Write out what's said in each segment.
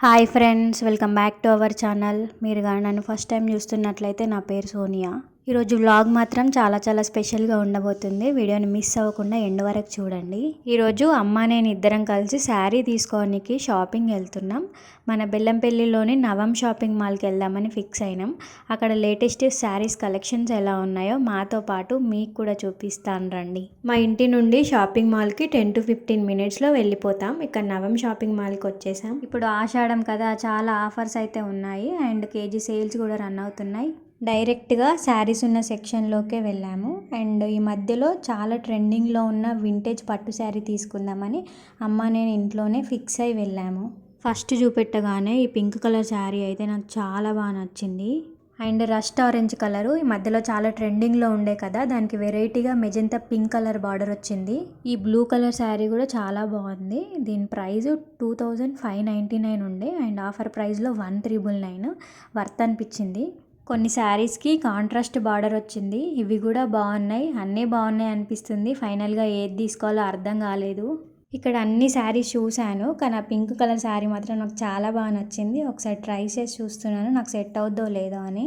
Hi friends, welcome back to our channel. మీరు కానీ నన్ను ఫస్ట్ టైం చూస్తున్నట్లయితే నా పేరు సోనియా. ఈరోజు వ్లాగ్ మాత్రం చాలా స్పెషల్గా ఉండబోతుంది. వీడియోని మిస్ అవ్వకుండా ఎండ్ వరకు చూడండి. ఈరోజు అమ్మ నేను ఇద్దరం కలిసి శారీ తీసుకోవడానికి షాపింగ్ వెళ్తున్నాం. మన బెల్లంపల్లిలోని నవం షాపింగ్ మాల్కి వెళ్దామని ఫిక్స్ అయినాం. అక్కడ లేటెస్ట్ శారీస్ కలెక్షన్స్ ఎలా ఉన్నాయో మాతో పాటు మీకు కూడా చూపిస్తాను రండి. మా ఇంటి నుండి షాపింగ్ మాల్కి 10 to 15 మినిట్స్లో వెళ్ళిపోతాం. ఇక్కడ నవం షాపింగ్ మాల్కి వచ్చేసాం. ఇప్పుడు ఆషాఢం కదా, చాలా ఆఫర్స్ అయితే ఉన్నాయి అండ్ కేజీ సేల్స్ కూడా రన్ అవుతున్నాయి. డైరెక్ట్గా శారీస్ ఉన్న సెక్షన్లోకే వెళ్ళాము. అండ్ ఈ మధ్యలో చాలా ట్రెండింగ్లో ఉన్న వింటేజ్ పట్టు శారీ తీసుకుందామని అమ్మ నేను ఇంట్లోనే ఫిక్స్ అయి వెళ్ళాము. ఫస్ట్ చూపెట్టగానే ఈ పింక్ కలర్ శారీ అయితే నాకు చాలా బాగా నచ్చింది. అండ్ రస్ట్ ఆరెంజ్ కలరు ఈ మధ్యలో చాలా ట్రెండింగ్లో ఉండే కదా, దానికి వెరైటీగా మెజెంతా పింక్ కలర్ బార్డర్ వచ్చింది. ఈ బ్లూ కలర్ శారీ కూడా చాలా బాగుంది. దీని ప్రైస్ 2599 ఉండే అండ్ ఆఫర్ ప్రైస్లో 1399 వర్త్ అనిపించింది. కొన్ని శారీస్కి కాంట్రాస్ట్ బార్డర్ వచ్చింది. ఇవి కూడా బాగున్నాయి, అన్నీ బాగున్నాయి అనిపిస్తుంది. ఫైనల్గా ఏది తీసుకోవాలో అర్థం కాలేదు. ఇక్కడ అన్ని శారీస్ చూశాను, కానీ ఆ పింక్ కలర్ శారీ మాత్రం నాకు చాలా బాగా నచ్చింది. ఒకసారి ట్రై చేసి చూస్తున్నాను నాకు సెట్ అవుద్దో లేదో అని.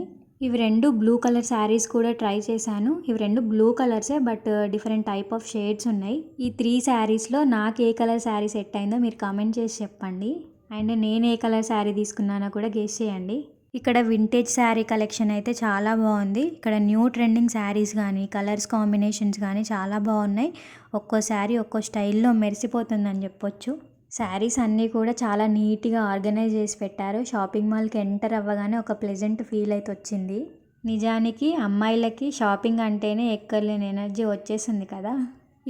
ఇవి రెండు బ్లూ కలర్ శారీస్ కూడా ట్రై చేశాను. ఇవి రెండు బ్లూ కలర్సే, but different type of shades ఉన్నాయి. ఈ 3 శారీస్లో నాకు ఏ కలర్ శారీ సెట్ అయిందో మీరు కామెంట్ చేసి చెప్పండి. అండ్ నేను ఏ కలర్ శారీ తీసుకున్నానో కూడా గెస్ చేయండి. ఇక్కడ వింటేజ్ శారీ కలెక్షన్ అయితే చాలా బాగుంది. ఇక్కడ న్యూ ట్రెండింగ్ శారీస్ కానీ కలర్స్ కాంబినేషన్స్ కానీ చాలా బాగున్నాయి. ఒక్కో శారీ ఒక్కో స్టైల్లో మెరిసిపోతుందని చెప్పొచ్చు. శారీస్ అన్నీ కూడా చాలా నీట్గా ఆర్గనైజ్ చేసి పెట్టారు. షాపింగ్ మాల్కి ఎంటర్ అవ్వగానే ఒక ప్లెజెంట్ ఫీల్ అయితే వచ్చింది. నిజానికి అమ్మాయిలకి షాపింగ్ అంటేనే ఎక్కర్లేని ఎనర్జీ వచ్చేసింది కదా.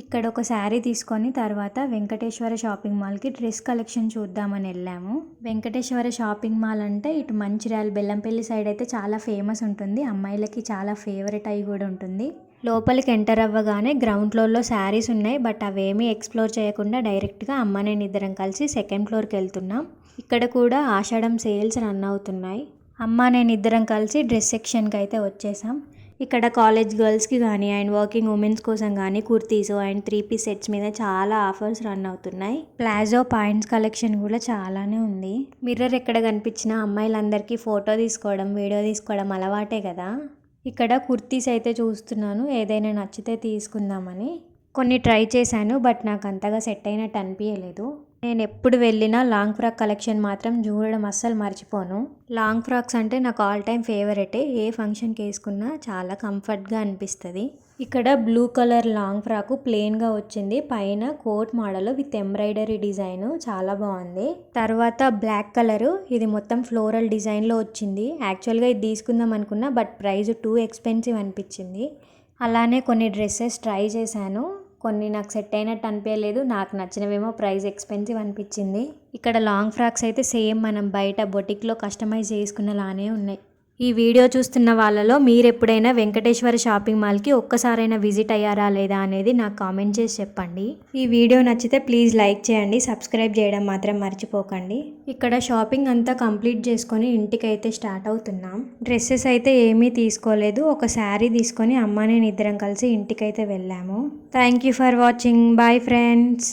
ఇక్కడ ఒక శారీ తీసుకొని తర్వాత వెంకటేశ్వర షాపింగ్ మాల్కి డ్రెస్ కలెక్షన్ చూద్దామని వెళ్ళాము. వెంకటేశ్వర షాపింగ్ మాల్ అంటే ఇటు మంచిర్యాల బెల్లంపల్లి సైడ్ అయితే చాలా ఫేమస్ ఉంటుంది. అమ్మాయిలకి చాలా ఫేవరెట్ అయి కూడా ఉంటుంది. లోపలికి ఎంటర్ అవ్వగానే గ్రౌండ్ ఫ్లోర్లో శారీస్ ఉన్నాయి, బట్ అవేమీ ఎక్స్ప్లోర్ చేయకుండా డైరెక్ట్గా అమ్మ నేను ఇద్దరం కలిసి సెకండ్ ఫ్లోర్కి వెళ్తున్నాం. ఇక్కడ కూడా ఆషాఢం సేల్స్ రన్ అవుతున్నాయి. అమ్మ నేను ఇద్దరం కలిసి డ్రెస్ సెక్షన్కి అయితే వచ్చేసాం. ఇక్కడ కాలేజ్ గర్ల్స్కి కానీ అండ్ వర్కింగ్ ఉమెన్స్ కోసం కానీ కుర్తీస్ అండ్ 3-piece సెట్స్ మీద చాలా ఆఫర్స్ రన్ అవుతున్నాయి. ప్లాజో పాయింట్స్ కలెక్షన్ కూడా చాలానే ఉంది. మిర్రర్ ఎక్కడ కనిపించినా అమ్మాయిలందరికీ ఫోటో తీసుకోవడం వీడియో తీసుకోవడం అలవాటే కదా. ఇక్కడ కుర్తీస్ అయితే చూస్తున్నాను, ఏదైనా నచ్చితే తీసుకుందామని. కొన్ని ట్రై చేశాను, బట్ నాకు అంతగా సెట్ అయినట్టు అనిపించలేదు. నేను ఎప్పుడు వెళ్ళినా లాంగ్ ఫ్రాక్ కలెక్షన్ మాత్రం చూడడం అస్సలు మర్చిపోను. లాంగ్ ఫ్రాక్స్ అంటే నాకు ఆల్ టైమ్ ఫేవరెటే. ఏ ఫంక్షన్కి వేసుకున్నా చాలా కంఫర్ట్గా అనిపిస్తుంది. ఇక్కడ బ్లూ కలర్ లాంగ్ ఫ్రాక్ ప్లెయిన్గా వచ్చింది, పైన coat model with embroidery design చాలా బాగుంది. తర్వాత బ్లాక్ కలరు, ఇది మొత్తం ఫ్లోరల్ డిజైన్లో వచ్చింది. యాక్చువల్గా ఇది తీసుకుందాం అనుకున్నా, బట్ ప్రైస్ టూ ఎక్స్పెన్సివ్ అనిపించింది. అలానే కొన్ని డ్రెస్సెస్ ట్రై చేశాను, కొన్ని నాకు సెట్ అయినట్టు అనిపించలేదు. నాకు నచ్చినవేమో ప్రైస్ ఎక్స్పెన్సివ్ అనిపించింది. ఇక్కడ లాంగ్ ఫ్రాక్స్ అయితే సేమ్ మనం బయట బొటిక్లో కస్టమైజ్ చేసుకున్నలానే ఉన్నాయి. ఈ వీడియో చూస్తున్న వాళ్ళలో మీరు ఎప్పుడైనా వెంకటేశ్వర షాపింగ్ మాల్కి ఒక్కసారైనా విజిట్ అయ్యారా లేదా అనేది నాకు కామెంట్ చేసి చెప్పండి. ఈ వీడియో నచ్చితే ప్లీజ్ లైక్ చేయండి, సబ్స్క్రైబ్ చేయడం మాత్రం మర్చిపోకండి. ఇక్కడ షాపింగ్ అంతా కంప్లీట్ చేసుకొని ఇంటికైతే స్టార్ట్ అవుతున్నాం. డ్రెస్సెస్ అయితే ఏమీ తీసుకోలేదు, ఒక శారీ తీసుకొని అమ్మ నేను ఇద్దరం కలిసి ఇంటికైతే వెళ్ళాము. Thank you for watching. Bye friends.